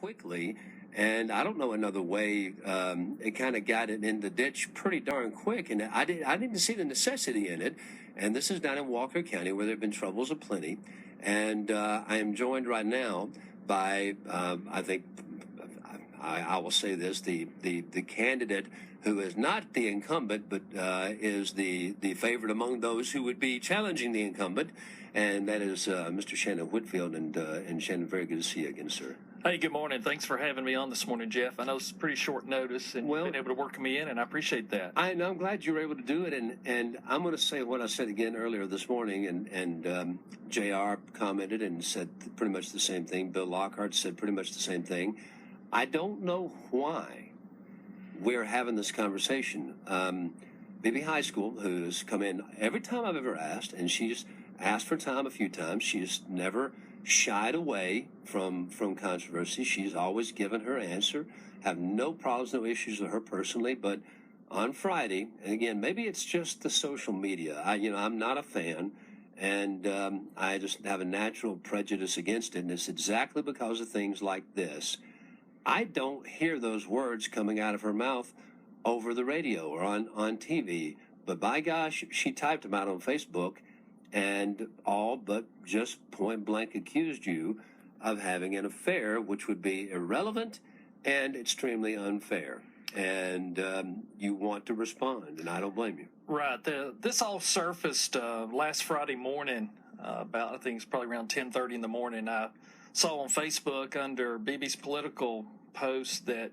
quickly. And I don't know another way. It kind of got it in the ditch pretty darn quick, and I didn't see the necessity in it. And this is down in Walker County, where there have been troubles aplenty. And I am joined right now by, I think, I will say this: the candidate who is not the incumbent, but is the favorite among those who would be challenging the incumbent, and that is Mr. Shannon Whitfield. And Shannon, very good to see you again, sir. Hey, good morning. Thanks for having me on this morning, Jeff. I know it's pretty short notice, and you've been able to work me in, and I appreciate that. I'm glad you were able to do it, and I'm going to say what I said again earlier this morning, and JR commented and said pretty much the same thing. Bill Lockhart said pretty much the same thing. I don't know why we're having this conversation. Maybe High School, who's come in every time I've ever asked, and she's asked for time a few times. She's never shied away from controversy. She's always given her answer. Have no problems, no issues with her personally. But on Friday, and again, maybe it's just the social media. I'm not a fan, and I just have a natural prejudice against it. And it's exactly because of things like this. I don't hear those words coming out of her mouth over the radio or on TV. But by gosh, she typed them out on Facebook, and all but just point blank accused you of having an affair, which would be irrelevant and extremely unfair. And you want to respond, and I don't blame you. Right. This all surfaced last Friday morning, about I think it's probably around 10:30 in the morning. I saw on Facebook under BB's political post that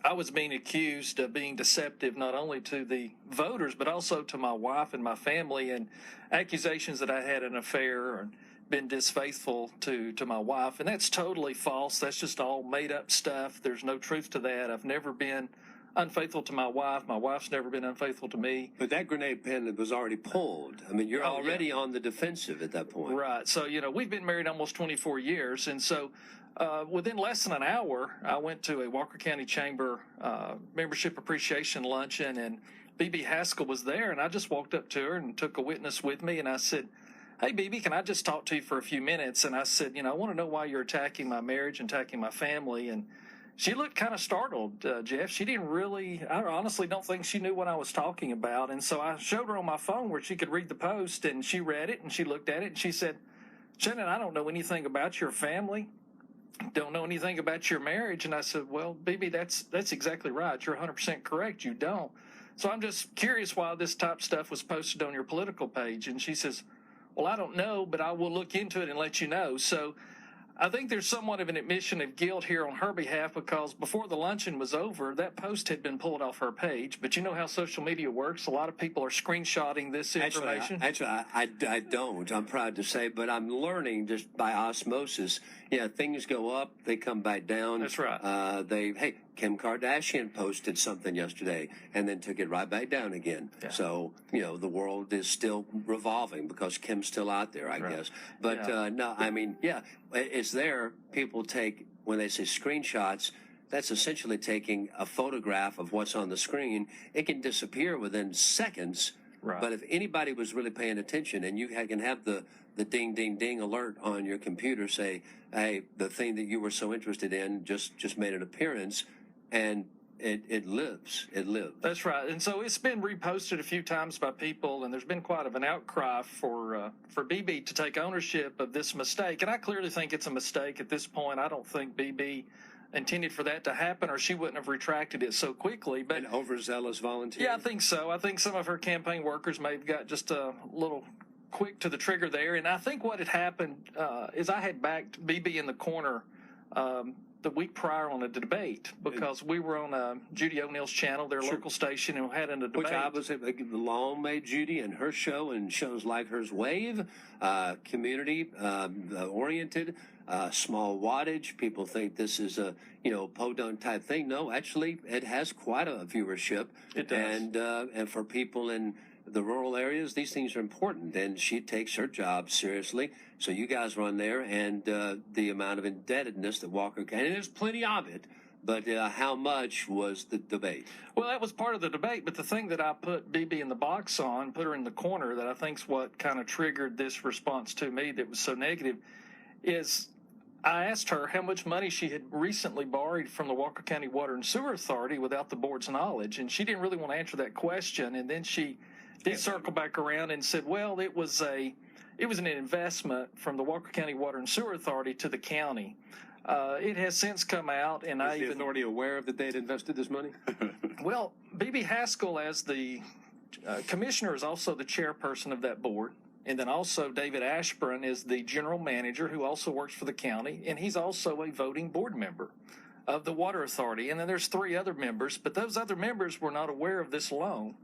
I was being accused of being deceptive not only to the voters but also to my wife and my family, and accusations that I had an affair and been disfaithful to my wife. And that's totally false. That's just all made up stuff. There's no truth to that. I've never been unfaithful to my wife. My wife's never been unfaithful to me. But that grenade pen was already pulled. I mean, you're already on the defensive at that point. Right. So, we've been married almost 24 years. And so within less than an hour, I went to a Walker County Chamber membership appreciation luncheon, and BB Haskell was there. And I just walked up to her and took a witness with me. And I said, "Hey, BB, can I just talk to you for a few minutes?" And I said, I want to know why you're attacking my marriage and attacking my family. And she looked kind of startled, Jeff. She didn't really, I honestly don't think she knew what I was talking about. And so I showed her on my phone where she could read the post, and she read it, and she looked at it, and she said, "Shannon, I don't know anything about your family. Don't know anything about your marriage." And I said, "Well, BB, that's exactly right. You're 100% correct. You don't. So I'm just curious why this type of stuff was posted on your political page." And she says, "Well, I don't know, but I will look into it and let you know." So I think there's somewhat of an admission of guilt here on her behalf, because before the luncheon was over, that post had been pulled off her page. But you know how social media works. A lot of people are screenshotting this information. Actually, I don't. I'm proud to say, but I'm learning just by osmosis. Yeah, things go up, they come back down. That's right. Hey, Kim Kardashian posted something yesterday and then took it right back down again. Yeah. So, the world is still revolving because Kim's still out there, I guess. But no, I mean, it's there. People take, when they say screenshots, that's essentially taking a photograph of what's on the screen. It can disappear within seconds. Right. But if anybody was really paying attention, and you can have the ding, ding, ding alert on your computer say, hey, the thing that you were so interested in just made an appearance, and it lives. It lives. That's right. And so it's been reposted a few times by people, and there's been quite of an outcry for BB to take ownership of this mistake. And I clearly think it's a mistake at this point. I don't think BB intended for that to happen, or she wouldn't have retracted it so quickly. But an overzealous volunteer? Yeah, I think so. I think some of her campaign workers may have got just a little quick to the trigger there. And I think what had happened is I had backed BB in the corner the week prior on a debate, because we were on Judy O'Neill's channel, their local station, and had a debate. Which I was long may Judy and her show and shows like hers wave, community oriented, small wattage. People think this is a podunk type thing. No, actually, it has quite a viewership. It does. And for people in the rural areas, these things are important, and she takes her job seriously. So you guys run there, and the amount of indebtedness that Walker County, and there's plenty of it, but how much was the debate? Well, that was part of the debate, but the thing that I put BB in the box on, put her in the corner, that I think's what kind of triggered this response to me that was so negative, is I asked her how much money she had recently borrowed from the Walker County Water and Sewer Authority without the board's knowledge, and she didn't really want to answer that question. And then she did circle back around and said, well, it was an investment from the Walker County Water and Sewer Authority to the county. It has since come out, and Is the authority aware that they had invested this money? Well, B.B. Haskell, as the commissioner, is also the chairperson of that board. And then also David Ashburn is the general manager who also works for the county, and he's also a voting board member of the Water Authority. And then there's 3 other members, but those other members were not aware of this loan.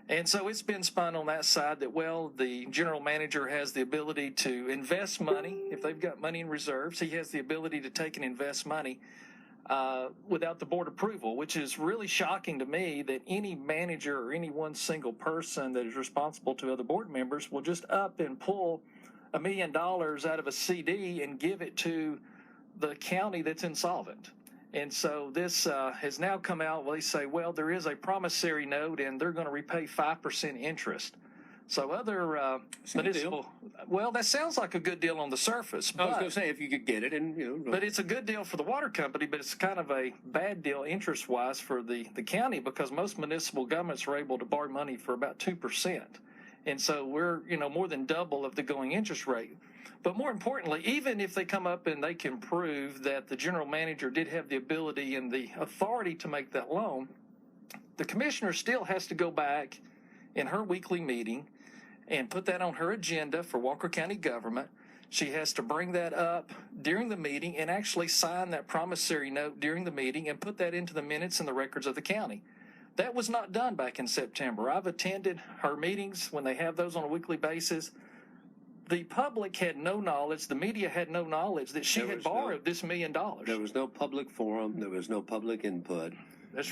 And so it's been spun on that side that, well, the general manager has the ability to invest money. If they've got money in reserves, he has the ability to take and invest money without the board approval, which is really shocking to me that any manager or any one single person that is responsible to other board members will just up and pull $1 million out of a CD and give it to the county that's insolvent. And so this has now come out. Well, they say, well, there is a promissory note and they're going to repay 5% interest. So other municipal, well, that sounds like a good deal on the surface. I was going to say, if you could get it, and but it's a good deal for the water company, but it's kind of a bad deal interest-wise for the county, because most municipal governments are able to borrow money for about 2%. And so we're, more than double of the going interest rate. But more importantly, even if they come up and they can prove that the general manager did have the ability and the authority to make that loan, the commissioner still has to go back in her weekly meeting and put that on her agenda for Walker County government. She has to bring that up during the meeting and actually sign that promissory note during the meeting and put that into the minutes and the records of the county. That was not done back in September. I've attended her meetings when they have those on a weekly basis. The public had no knowledge, the media had no knowledge that she had borrowed this $1 million. There was no public forum, there was no public input.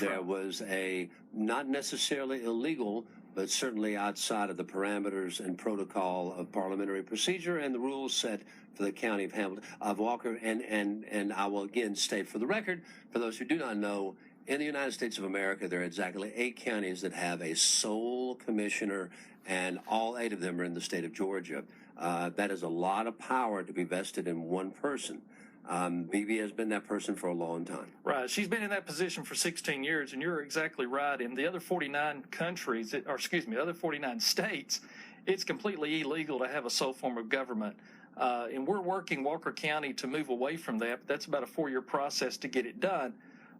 There was a, not necessarily illegal, but certainly outside of the parameters and protocol of parliamentary procedure and the rules set for the county of Hamilton, of Walker. And I will again state for the record, for those who do not know, in the United States of America, there are exactly 8 counties that have a sole commissioner, and all 8 of them are in the state of Georgia. That is a lot of power to be vested in one person. BB has been that person for a long time. Right. She's been in that position for 16 years, and you're exactly right. In the other 49 countries, other 49 states, it's completely illegal to have a sole form of government. And we're working Walker County to move away from that. That's about a 4-year process to get it done.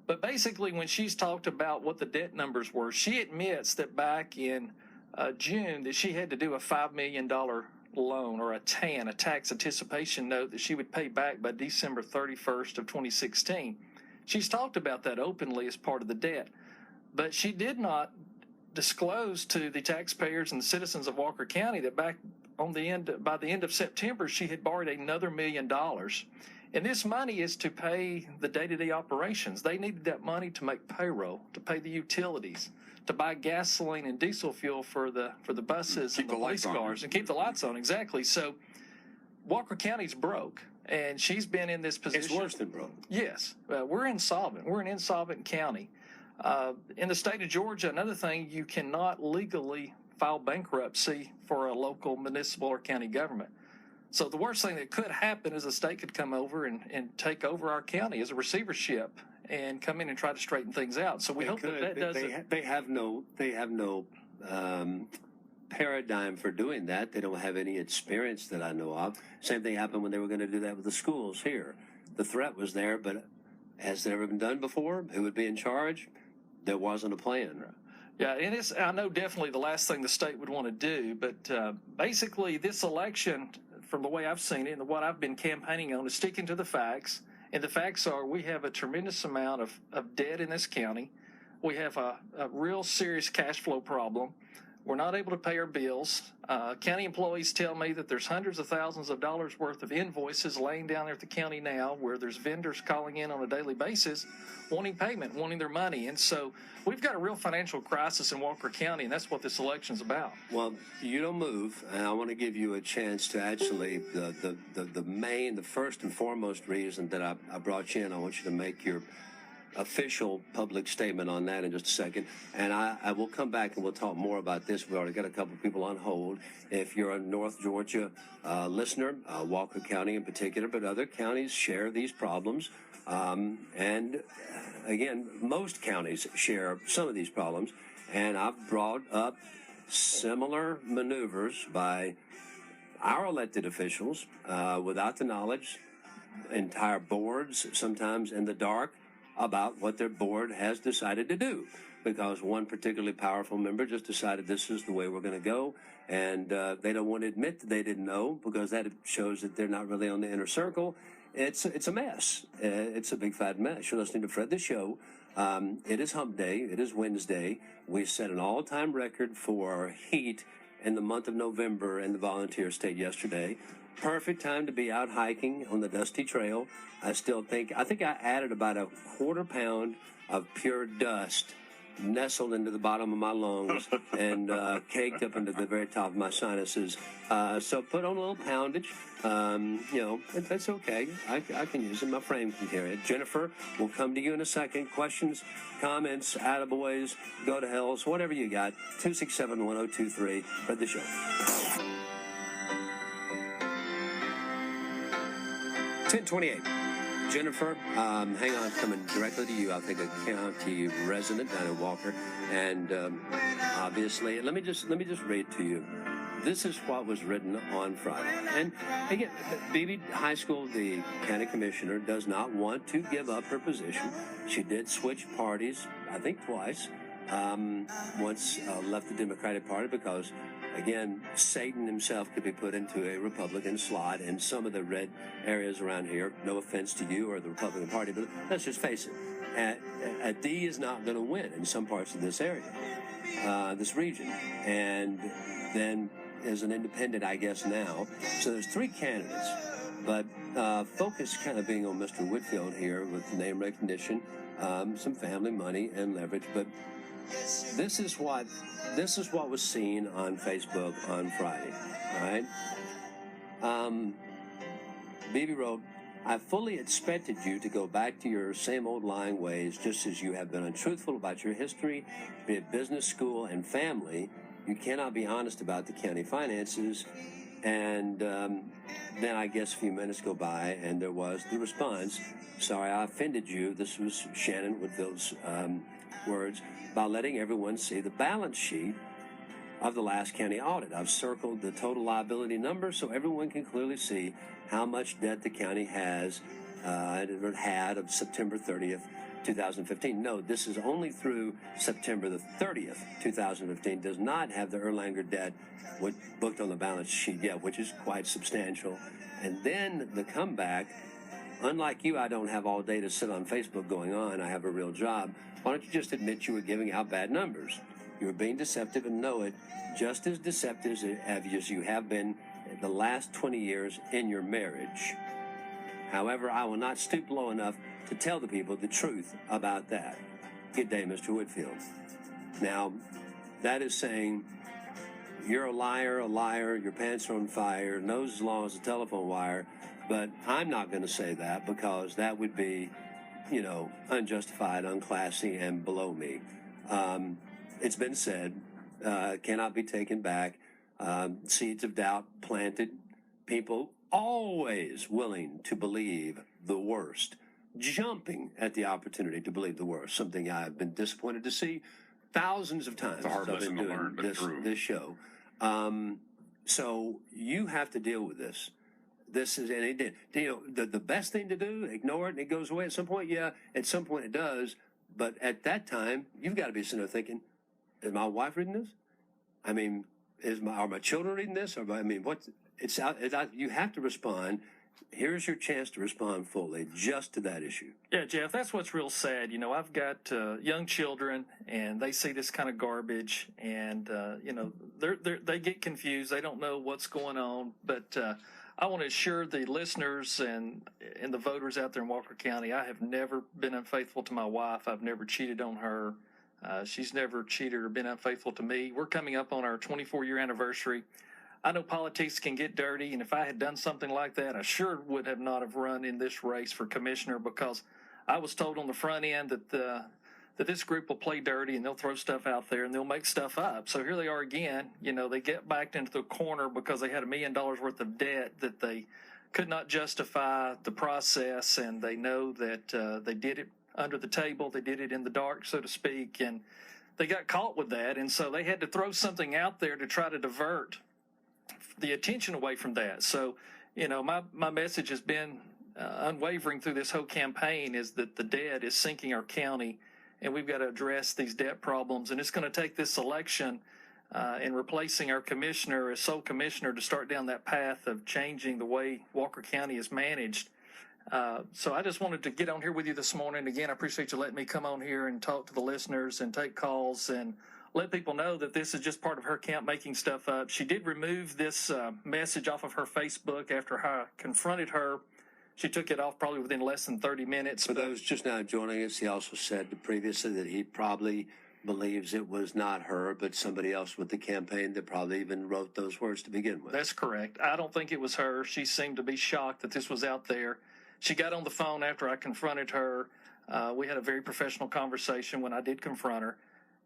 But basically, when she's talked about what the debt numbers were, she admits that back in June that she had to do a $5 million loan, or a TAN, a tax anticipation note, that she would pay back by December 31st of 2016. She's talked about that openly as part of the debt, but she did not disclose to the taxpayers and the citizens of Walker County that by the end of September, she had borrowed another $1 million. And this money is to pay the day-to-day operations. They needed that money to make payroll, to pay the utilities, to buy gasoline and diesel fuel for the buses and the police cars, and keep the lights on. Exactly. So Walker County's broke, and she's been in this position. It's worse than broke. Yes. We're insolvent. We're an insolvent county. In the state of Georgia, another thing, you cannot legally file bankruptcy for a local municipal or county government. So the worst thing that could happen is the state could come over and take over our county as a receivership and come in and try to straighten things out. So we hope that doesn't. They have no paradigm for doing that. They don't have any experience that I know of. Same thing happened when they were going to do that with the schools here. The threat was there, but has it ever been done before? Who would be in charge? There wasn't a plan. Yeah, and it's, I know, definitely the last thing the state would want to do, but basically this election, from the way I've seen it and what I've been campaigning on, is sticking to the facts. And the facts are, we have a tremendous amount of debt in this county. We have a real serious cash flow problem. We're not able to pay our bills. County employees tell me that there's hundreds of thousands of dollars worth of invoices laying down there at the county now, where there's vendors calling in on a daily basis wanting payment, wanting their money. And so we've got a real financial crisis in Walker County, and that's what this election's about. Well, you don't move, and I want to give you a chance to actually, the first and foremost reason that I brought you in, I want you to make your official public statement on that in just a second. And I will come back and we'll talk more about this. We've already got a couple of people on hold. If you're a North Georgia listener, Walker County in particular, but other counties share these problems. And again, most counties share some of these problems. And I've brought up similar maneuvers by our elected officials without the knowledge, entire boards, sometimes in the dark, about what their board has decided to do, because one particularly powerful member just decided this is the way we're going to go, and they don't want to admit that they didn't know, because that shows that they're not really on the inner circle. It's a mess. It's a big fat mess. You're listening to Fred the Show. It is hump day. It is Wednesday. We set an all-time record for heat in the month of November in the Volunteer State yesterday. Perfect time to be out hiking on the dusty trail. I think I added about a quarter pound of pure dust nestled into the bottom of my lungs and caked up into the very top of my sinuses. So put on a little poundage. That's okay. I can use it. My frame can carry it. Jennifer, we'll come to you in a second. Questions, comments, attaboys, go to hells, whatever you got. 267-1023. Fred the Show. $10.28. Jennifer, hang on, it's coming directly to you. I think a county resident down in Walker, and obviously, let me just read to you. This is what was written on Friday. And again, Beebe High School, the county commissioner, does not want to give up her position. She did switch parties, I think twice. Once left the Democratic Party because, again, Satan himself could be put into a Republican slot in some of the red areas around here. No offense to you or the Republican Party, but let's just face it. A D is not going to win in some parts of this area, this region. And then as an independent, I guess now. So there's three candidates, but focus kind of being on Mr. Whitfield here with name recognition, some family money and leverage. But this is what was seen on Facebook on Friday. All right. Beebe wrote, I fully expected you to go back to your same old lying ways, just as you have been untruthful about your history, be it business, school, and family. You cannot be honest about the county finances. And then I guess a few minutes go by, and there was the response, sorry, I offended you. This was Shannon Whitfield's words, by letting everyone see the balance sheet of the last county audit. I've circled the total liability number so everyone can clearly see how much debt the county has had of September 30th, 2015. No, this is only through September the 30th, 2015. Does not have the Erlanger debt booked on the balance sheet yet, which is quite substantial. And then the comeback, unlike you, I don't have all day to sit on Facebook going on. I have a real job. Why don't you just admit you were giving out bad numbers? You were being deceptive and know it, just as deceptive as you have been in the last 20 years in your marriage. However, I will not stoop low enough to tell the people the truth about that. Good day, Mr. Whitfield. Now, that is saying you're a liar, your pants are on fire, nose as long as a telephone wire, but I'm not going to say that because that would be, unjustified, unclassy, and below me. It's been said, cannot be taken back. Seeds of doubt planted. People always willing to believe the worst, jumping at the opportunity to believe the worst, something I've been disappointed to see thousands of times since I've been doing this show. So you have to deal with this. This is, and it did. The best thing to do, ignore it and it goes away at some point. Yeah, at some point it does. But at that time, you've got to be sitting there thinking, is my wife reading this? I mean, are my children reading this? Or, it's out. You have to respond. Here's your chance to respond fully just to that issue. Yeah, Jeff, that's what's real sad. I've got young children, and they see this kind of garbage, and, they get confused. They don't know what's going on. But I want to assure the listeners and the voters out there in Walker County, I have never been unfaithful to my wife. I've never cheated on her. She's never cheated or been unfaithful to me. We're coming up on our 24-year anniversary. I know politics can get dirty, and if I had done something like that, I sure would have not have run in this race for commissioner, because I was told on the front end that this group will play dirty and they'll throw stuff out there and they'll make stuff up. So here they are again. They get backed into the corner because they had $1 million worth of debt that they could not justify the process, and they know that they did it under the table. They did it in the dark, so to speak, and they got caught with that. And so they had to throw something out there to try to divert the attention away from that. So, my message has been unwavering through this whole campaign is that the debt is sinking our county, and we've got to address these debt problems. And it's going to take this election and replacing our commissioner as sole commissioner to start down that path of changing the way Walker County is managed. So I just wanted to get on here with you this morning. Again, I appreciate you letting me come on here and talk to the listeners and take calls and let people know that this is just part of her camp making stuff up. She did remove this message off of her Facebook after I confronted her. She took it off probably within less than 30 minutes. For those just now joining us, he also said previously that he probably believes it was not her, but somebody else with the campaign that probably even wrote those words to begin with. That's correct. I don't think it was her. She seemed to be shocked that this was out there. She got on the phone after I confronted her. We had a very professional conversation when I did confront her.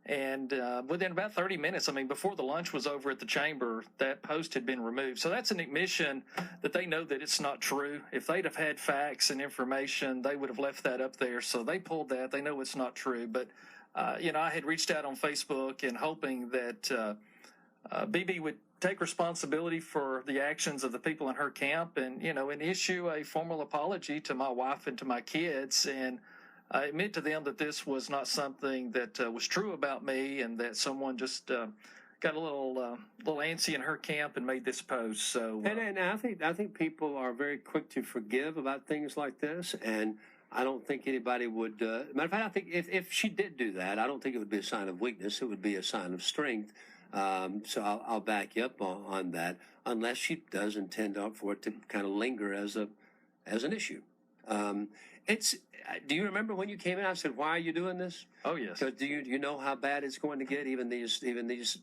And within about 30 minutes, before the lunch was over at the chamber, that post had been removed. So that's an admission that they know that it's not true. If they'd have had facts and information, they would have left that up there. So they pulled that. They know it's not true. But, I had reached out on Facebook and hoping that BB would take responsibility for the actions of the people in her camp and issue a formal apology to my wife and to my kids, and I admit to them that this was not something that was true about me, and that someone just got a little antsy in her camp and made this post. So, and I think people are very quick to forgive about things like this, and I don't think anybody would. Matter of fact, I think if she did do that, I don't think it would be a sign of weakness. It would be a sign of strength. So I'll back you up on that, unless she does intend for it to kind of linger as an issue. Do you remember when you came in? I said, "Why are you doing this?" Oh yes. Because do you know how bad it's going to get? Even these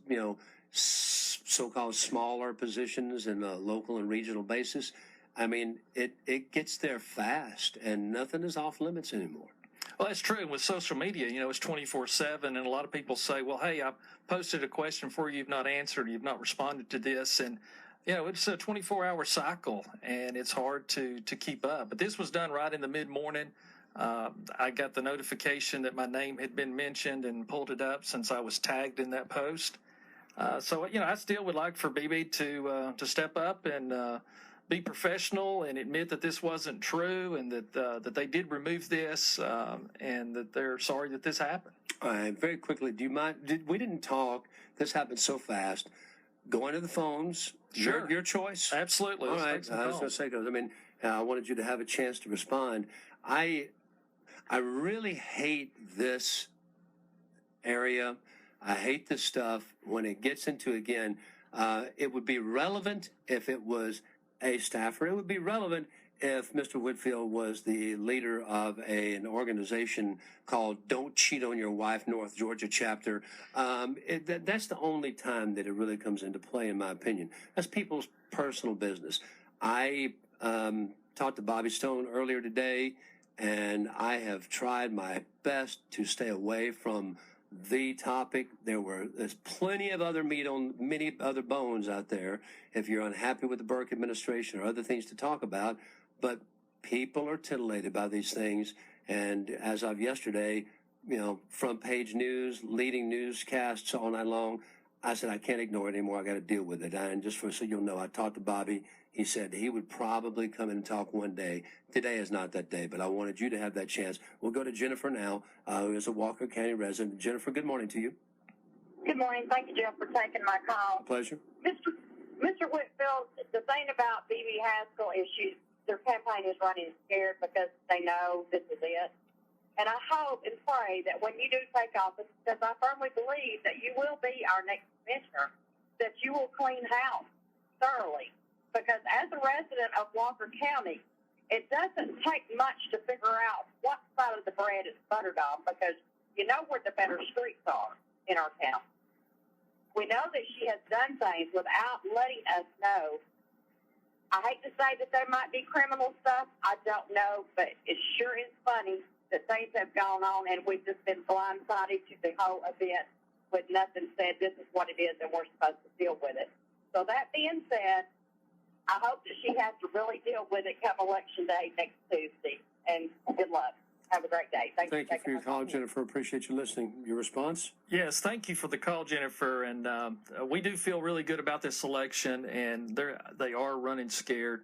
so-called smaller positions in a local and regional basis. It gets there fast, and nothing is off limits anymore. Well, that's true. With social media, it's 24/7, and a lot of people say, "Well, hey, I posted a question for you, you've not answered, you've not responded to this," and it's a 24-hour cycle, and it's hard to keep up. But this was done right in the mid-morning. I got the notification that my name had been mentioned and pulled it up since I was tagged in that post. So I still would like for BB to step up and be professional and admit that this wasn't true, and that they did remove this, and that they're sorry that this happened. All right, very quickly, do you mind? We didn't talk. This happened so fast. Going to the phones. Sure. Your choice. Absolutely. All right. I was going to say, because I wanted you to have a chance to respond. I really hate this area. I hate this stuff when it gets into, again, it would be relevant if it was a staffer. It would be relevant if Mr. Whitfield was the leader of an organization called Don't Cheat on Your Wife North Georgia chapter. That's the only time that it really comes into play, in my opinion. That's people's personal business. I talked to Bobby Stone earlier today, and I have tried my best to stay away from the topic. There's plenty of other meat on many other bones out there if you're unhappy with the Burke administration or other things to talk about. But people are titillated by these things. And as of yesterday, front page news, leading newscasts all night long, I said, I can't ignore it anymore. I got to deal with it. And just so you'll know, I talked to Bobby. He said he would probably come in and talk one day. Today is not that day, but I wanted you to have that chance. We'll go to Jennifer now, who is a Walker County resident. Jennifer, good morning to you. Good morning. Thank you, Jeff, for taking my call. A pleasure. Mr. Whitfield, the thing about B.B. Haskell is their campaign is running scared because they know this is it. And I hope and pray that when you do take office, because I firmly believe that you will be our next commissioner, that you will clean house thoroughly. Because as a resident of Walker County, it doesn't take much to figure out what side of the bread is buttered on, because you know where the better streets are in our town. We know that she has done things without letting us know. I hate to say that there might be criminal stuff. I don't know, but it sure is funny that things have gone on, and we've just been blindsided to the whole event with nothing said. This is what it is, and we're supposed to deal with it. So that being said, I hope that she has to really deal with it come Election Day next Tuesday. And good luck. Have a great day. Thank you for your call, Jennifer. Appreciate you listening. Your response? Yes, thank you for the call, Jennifer. And we do feel really good about this election, and they are running scared.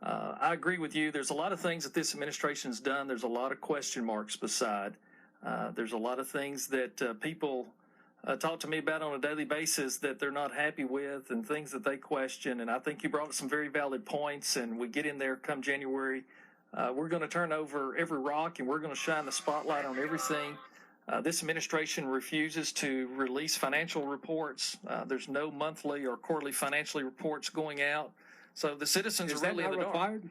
I agree with you. There's a lot of things that this administration's done. There's a lot of question marks beside. There's a lot of things that people talk to me about on a daily basis that they're not happy with and things that they question. And I think you brought up some very valid points, and we get in there come January. We're going to turn over every rock, and we're going to shine the spotlight on everything. This administration refuses to release financial reports. There's no monthly or quarterly financial reports going out. So the citizens are really in the dark.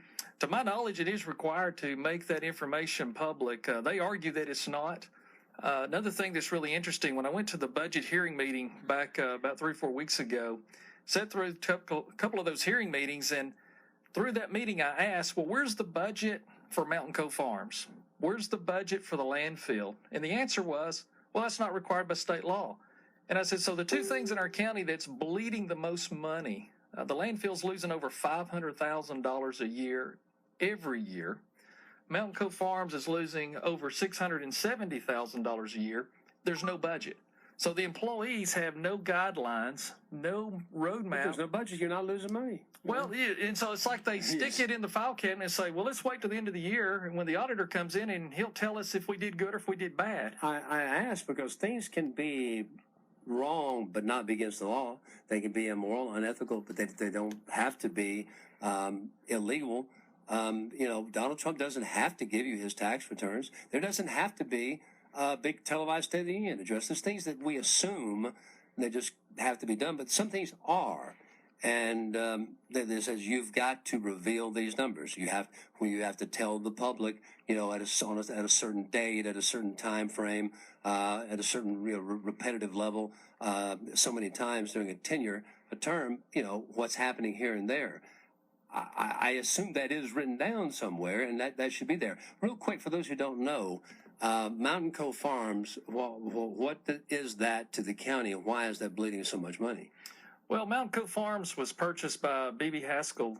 To my knowledge, it is required to make that information public. They argue that it's not. Another thing that's really interesting, when I went to the budget hearing meeting back about 3 or 4 weeks ago, sat through a couple of those hearing meetings, and through that meeting I asked, well, where's the budget for Mountain Cove Farms? Where's the budget for the landfill? And the answer was, well, that's not required by state law. And I said, so the two things in our county that's bleeding the most money, the landfill's losing over $500,000 a year, every year. Mountain Cove Farms is losing over $670,000 a year. There's no budget. So the employees have no guidelines, no roadmap. If there's no budget, you're not losing money. Well, and so it's like they stick it in the file cabinet and say, well, let's wait till the end of the year, and when the auditor comes in, and he'll tell us if we did good or if we did bad. I ask because things can be wrong but not be against the law. They can be immoral, unethical, but they don't have to be illegal. Donald Trump doesn't have to give you his tax returns. There doesn't have to be a big televised State of the Union address. There's things that we assume they just have to be done, but some things are. And it says you've got to reveal these numbers. You have to tell the public, at a certain date, at a certain time frame, at a certain repetitive level, so many times during a term, what's happening here and there. I assume that is written down somewhere, and that should be there. Real quick, for those who don't know, Mountain Cove Farms, what is that to the county, and why is that bleeding so much money? Well, Mountain Cove Farms was purchased by B.B. Haskell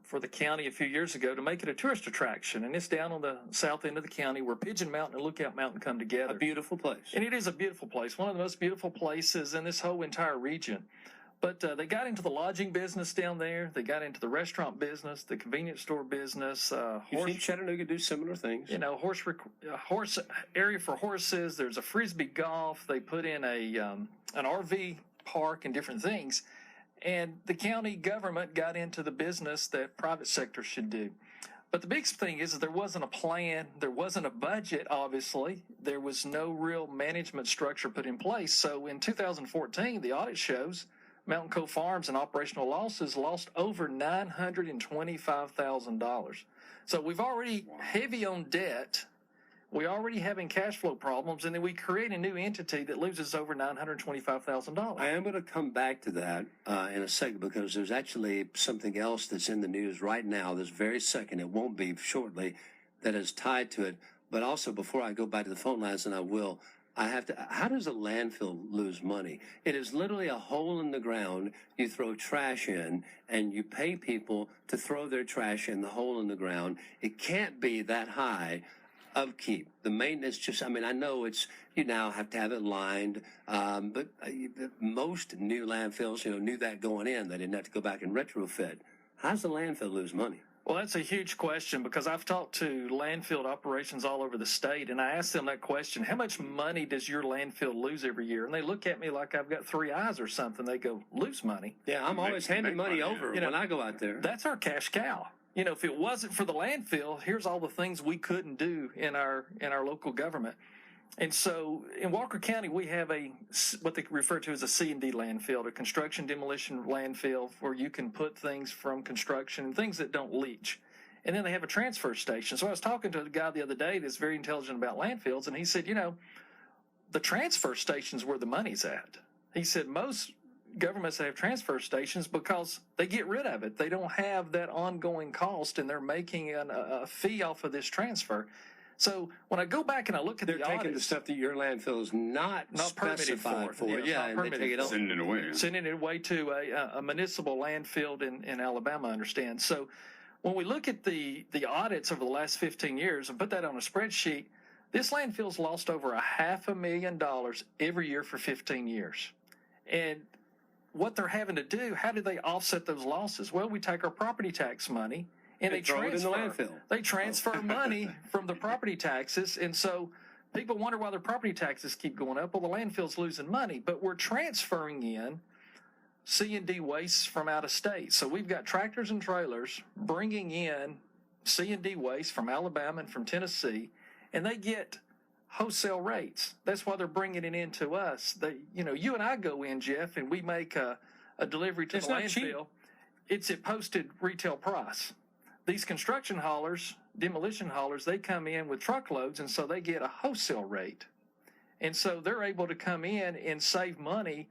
for the county a few years ago to make it a tourist attraction, and it's down on the south end of the county where Pigeon Mountain and Lookout Mountain come together. A beautiful place. And it is a beautiful place, one of the most beautiful places in this whole entire region. But they got into the lodging business down there. They got into the restaurant business, the convenience store business. You've seen Chattanooga do similar things. Horse area for horses. There's a frisbee golf. They put in an RV park and different things. And the county government got into the business that private sector should do. But the big thing is that there wasn't a plan. There wasn't a budget, obviously. There was no real management structure put in place. So in 2014, the audit shows Mountain Cove Farms and operational losses lost over $925,000. So we've already heavy on debt. We're already having cash flow problems, and then we create a new entity that loses over $925,000. I am going to come back to that in a second, because there's actually something else that's in the news right now, this very second. It won't be shortly, that is tied to it. But also, before I go back to the phone lines, and I will, how does a landfill lose money? It is literally a hole in the ground. You throw trash in, and you pay people to throw their trash in the hole in the ground. It can't be that high upkeep. The maintenance I know you now have to have it lined, but most new landfills, knew that going in. They didn't have to go back and retrofit. How does the landfill lose money? Well, that's a huge question, because I've talked to landfill operations all over the state, and I asked them that question: how much money does your landfill lose every year? And they look at me like I've got three eyes or something. They go, lose money? Yeah, I'm always handing money over when I go out there. That's our cash cow. If it wasn't for the landfill, here's all the things we couldn't do in our local government. And so in Walker County, we have what they refer to as a C&D landfill, a construction demolition landfill, where you can put things from construction and things that don't leach. And then they have a transfer station. So I was talking to a guy the other day that's very intelligent about landfills, and he said, the transfer station's where the money's at. He said most governments have transfer stations because they get rid of it. They don't have that ongoing cost, and they're making a fee off of this transfer. So when I go back and I look at They're the taking the audits, stuff that your landfill is not permitted specified for. for. Yeah, and they take it on. Sending it away. sending it away to a municipal landfill in Alabama, I understand. So when we look at the audits over the last 15 years and put that on a spreadsheet, this landfill's lost over $500,000 every year for 15 years. And what they're having to do, how do they offset those losses? Well, we take our property tax money and they throw it in the transfer. landfill. They transfer money from the property taxes, and so people wonder why their property taxes keep going up. Well, the landfill's losing money, but we're transferring in C&D waste from out of state. So we've got tractors and trailers bringing in C&D waste from Alabama and from Tennessee, and they get wholesale rates. That's why they're bringing it in to us. They, you and I go in, Jeff, and we make a delivery to It's the not cheap. landfill. It's at posted retail price. These construction haulers, demolition haulers, they come in with truckloads, and so they get a wholesale rate. And so they're able to come in and save money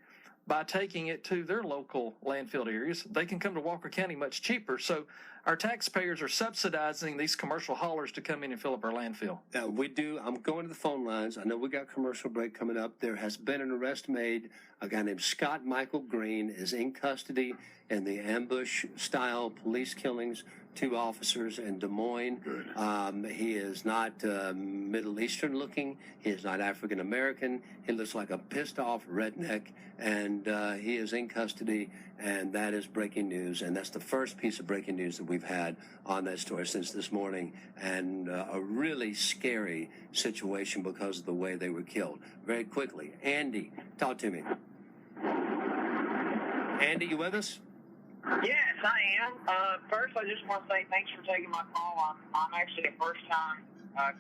by taking it to their local landfill areas. They can come to Walker County much cheaper. So our taxpayers are subsidizing these commercial haulers to come in and fill up our landfill. We do. I'm going to the phone lines. I know we got commercial break coming up. There has been an arrest made. A guy named Scott Michael Green is in custody in the ambush-style police killings. 2 officers in Des Moines. He is not Middle Eastern looking. He is not African American. He looks like a pissed off redneck, and he is in custody, and that is breaking news. And that's the first piece of breaking news that we've had on that story since this morning, and a really scary situation because of the way they were killed. Very quickly, Andy, talk to me. Andy, you with us? Yes, I am. First, I just want to say thanks for taking my call. I'm actually a first-time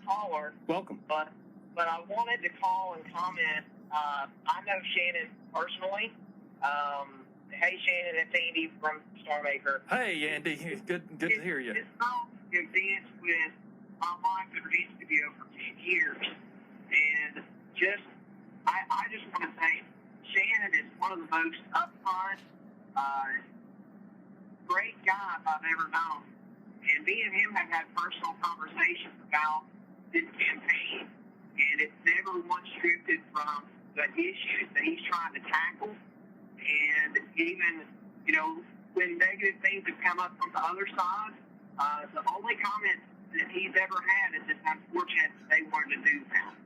caller. Welcome. But I wanted to call and comment. I know Shannon personally. Hey, Shannon, it's Andy from Starmaker. Hey, Andy, good to hear you. This whole event with my wife that used to be over 10 years, and I just want to say Shannon is one of the most upfront, great guys I've ever known. And me and him have had personal conversations about this campaign, and it's never once scripted from the issues that he's trying to tackle. And even, when negative things have come up from the other side, the only comment that he's ever had is it's unfortunate that they wanted to do that.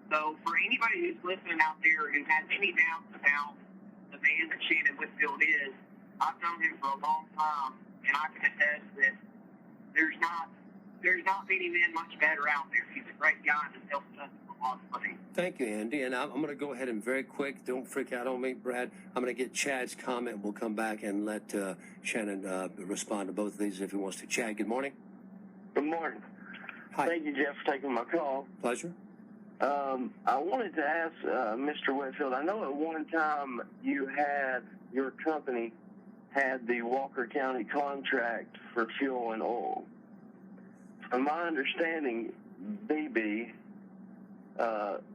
So for anybody who's listening out there who has any doubts about the man that Shannon Whitfield is, I've known him for a long time, and I can attest that there's not many men much better out there. He's a great guy and has helped us a lot of money. Thank you, Andy. And I'm going to go ahead and very quick, don't freak out on me, Brad. I'm going to get Chad's comment. We'll come back and let Shannon respond to both of these if he wants to. Chad, good morning. Good morning. Hi. Thank you, Jeff, for taking my call. Pleasure. I wanted to ask Mr. Whitfield, I know at one time your company had the Walker County contract for fuel and oil. From my understanding, BB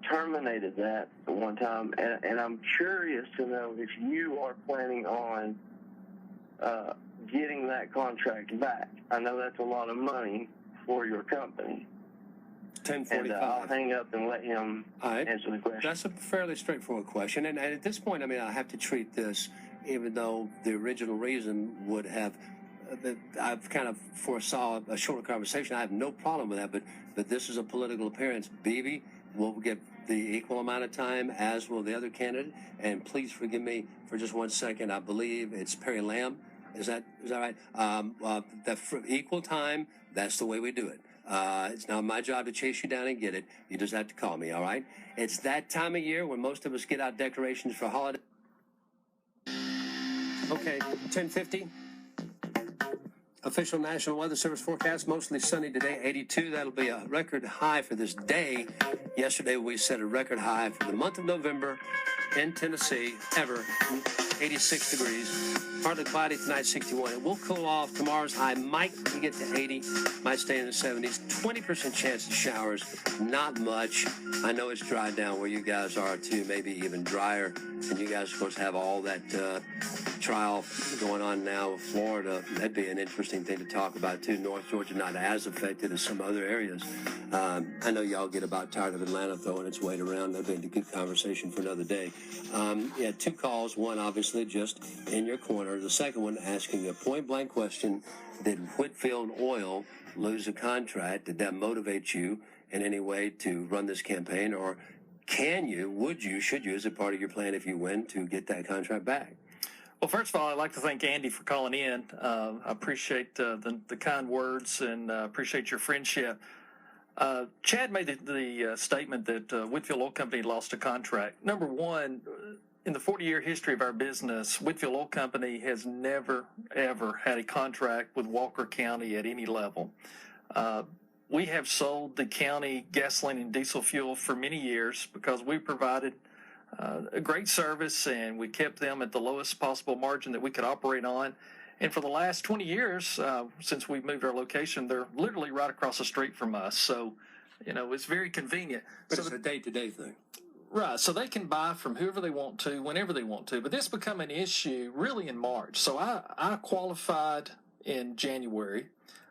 terminated that at one time, and I'm curious to know if you are planning on getting that contract back. I know that's a lot of money for your company. 10:45. And I'll hang up and let him answer the question. That's a fairly straightforward question. And at this point, I have to treat this, even though the original reason would have, I've kind of foresaw a shorter conversation. I have no problem with that, but this is a political appearance. BB will get the equal amount of time, as will the other candidate. And please forgive me for just 1 second. I believe it's Perry Lamb. Is that right? That for equal time, that's the way we do it. It's not my job to chase you down and get it. You just have to call me, all right? It's that time of year when most of us get out decorations for holiday. Okay, 10:50. Official National Weather Service forecast, mostly sunny today, 82. That'll be a record high for this day. Yesterday we set a record high for the month of November in Tennessee, ever, 86 degrees. Partly cloudy tonight, 61. It will cool off. Tomorrow's high might get to 80, might stay in the 70s. 20% chance of showers, not much. I know it's dried down where you guys are too, maybe even drier. And you guys, of course, have all that trial going on now with Florida. That'd be an interesting thing to talk about too. North Georgia not as affected as some other areas. I know y'all get about tired of Atlanta throwing its weight around. That'd be a good conversation for another day. Yeah, 2 calls. One, obviously, just in your corner. The second one, asking a point-blank question. Did Whitfield Oil lose a contract? Did that motivate you in any way to run this campaign? Or can you, would you, should you, as a part of your plan if you win, to get that contract back? Well, first of all, I'd like to thank Andy for calling in. I appreciate the kind words and appreciate your friendship. Chad made the statement that Whitfield Oil Company lost a contract. Number one, in the 40-year history of our business, Whitfield Oil Company has never, ever had a contract with Walker County at any level. We have sold the county gasoline and diesel fuel for many years because we provided a great service and we kept them at the lowest possible margin that we could operate on. And for the last 20 years, since we've moved our location, they're literally right across the street from us. So, it's very convenient. But so it's a day-to-day thing. Right, so they can buy from whoever they want to, whenever they want to. But this became an issue really in March. So I qualified in January.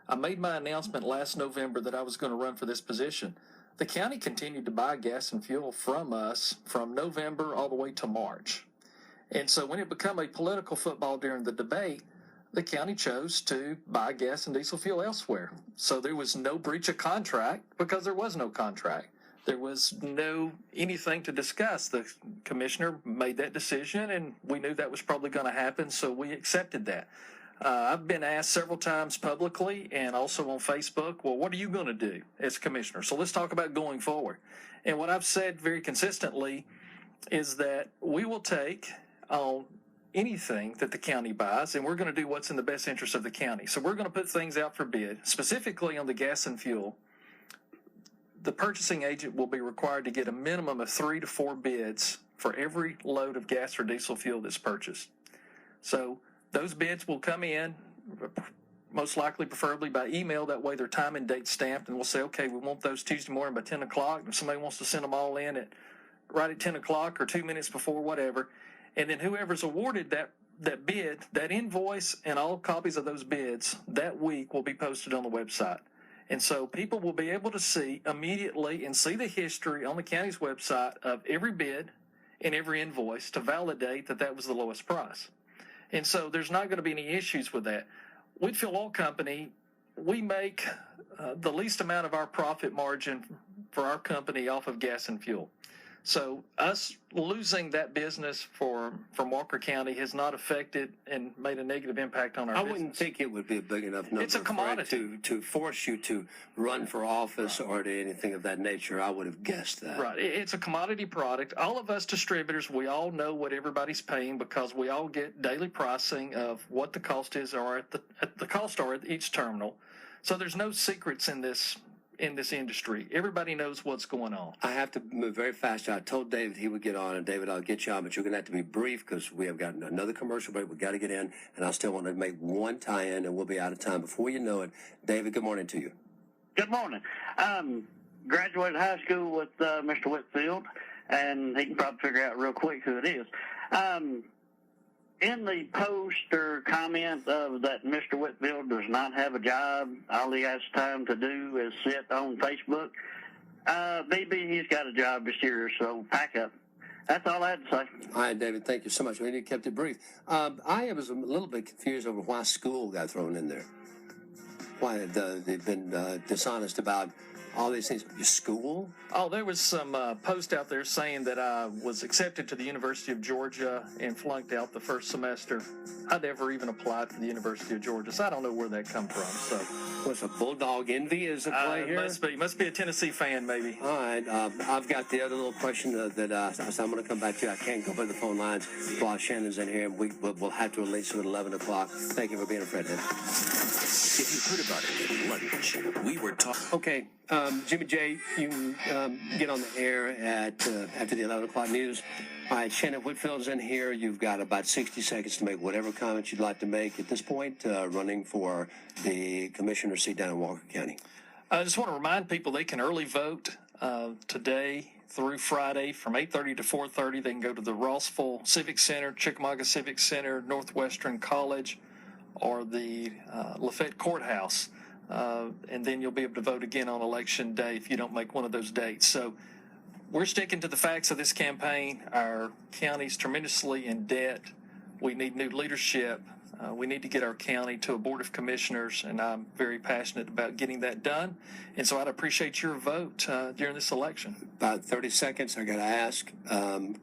I made my announcement last November that I was going to run for this position. The county continued to buy gas and fuel from us from November all the way to March. And so when it became a political football during the debate, the county chose to buy gas and diesel fuel elsewhere. So there was no breach of contract because there was no contract. There was no anything to discuss. The commissioner made that decision, and we knew that was probably going to happen, so we accepted that. I've been asked several times publicly and also on Facebook, well, what are you going to do as commissioner? So let's talk about going forward. And what I've said very consistently is that we will take on anything that the county buys, and we're going to do what's in the best interest of the county. So we're going to put things out for bid, specifically on the gas and fuel. The purchasing agent will be required to get a minimum of 3 to 4 bids for every load of gas or diesel fuel that's purchased. So those bids will come in, most likely, preferably by email. That way they're time and date stamped, and we'll say, okay, we want those Tuesday morning by 10 o'clock. If somebody wants to send them all in right at 10 o'clock or 2 minutes before, whatever. And then whoever's awarded that bid, that invoice and all copies of those bids that week will be posted on the website. And so people will be able to see immediately and see the history on the county's website of every bid and every invoice to validate that was the lowest price. And so there's not going to be any issues with that. Whitfield Oil Company, we make the least amount of our profit margin for our company off of gas and fuel. So us losing that business from Walker County has not affected and made a negative impact on our business. I wouldn't think it would be a big enough number. It's a commodity. To force you to run for office or to anything of that nature. I would have guessed that. Right. It's a commodity product. All of us distributors, we all know what everybody's paying because we all get daily pricing of what the cost is or at the cost are at each terminal. So there's no secrets in this industry. Everybody knows what's going on. I have to move very fast. I told David he would get on, and David, I'll get you on, but you're going to have to be brief because we have got another commercial break. We've got to get in, and I still want to make one tie-in, and we'll be out of time. Before you know it, David, good morning to you. Good morning. Graduated high school with Mr. Whitfield, and he can probably figure out real quick who it is. In the post or comment of that Mr. Whitfield does not have a job, all he has time to do is sit on Facebook. Maybe he's got a job this year, so pack up. That's all I had to say. All right, David, thank you so much. You kept it brief. I was a little bit confused over why school got thrown in there. Why they've been dishonest about all these things. Your school? Oh, there was some post out there saying that I was accepted to the University of Georgia and flunked out the first semester. I never even applied to the University of Georgia, so I don't know where that come from. So, what's a Bulldog envy is at play here? Must be a Tennessee fan, maybe. All right, I've got the other little question that I'm going to come back to. I can't go by the phone lines while Shannon's in here, and we'll have to release you at 11 o'clock. Thank you for being a friend. If you heard about it at lunch, we were talking. Okay, Jimmy J, you can get on the air at after the 11 o'clock news. All right, Shannon Whitfield's in here. You've got about 60 seconds to make whatever comments you'd like to make at this point, running for the commissioner seat down in Walker County. I just want to remind people they can early vote today through Friday from 8:30 to 4:30. They can go to the Rossville Civic Center, Chickamauga Civic Center, Northwestern College, or the Lafayette Courthouse. and then you'll be able to vote again on election day if you don't make one of those dates. So we're sticking to the facts of this campaign. Our county's tremendously in debt. We need new leadership. We need to get our county to a board of commissioners, and I'm very passionate about getting that done. And so I'd appreciate your vote during this election. About 30 seconds, I got to ask.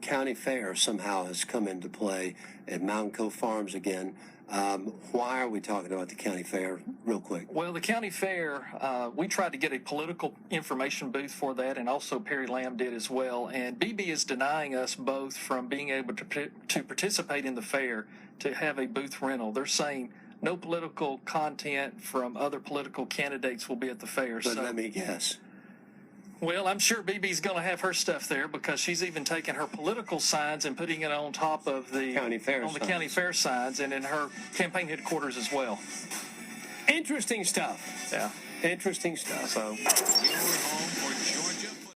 County Fair somehow has come into play at Mountain Cove Farms again. Why are we talking about the County Fair real quick? Well, the County Fair, we tried to get a political information booth for that, and also Perry Lamb did as well. And BB is denying us both from being able to participate in the fair, to have a booth rental. They're saying no political content from other political candidates will be at the fair. But let me guess. Well, I'm sure BB's going to have her stuff there, because she's even taken her political signs and putting it on top of the County Fair on the signs. County Fair signs, and in her campaign headquarters as well. Interesting stuff. Yeah. Interesting stuff. So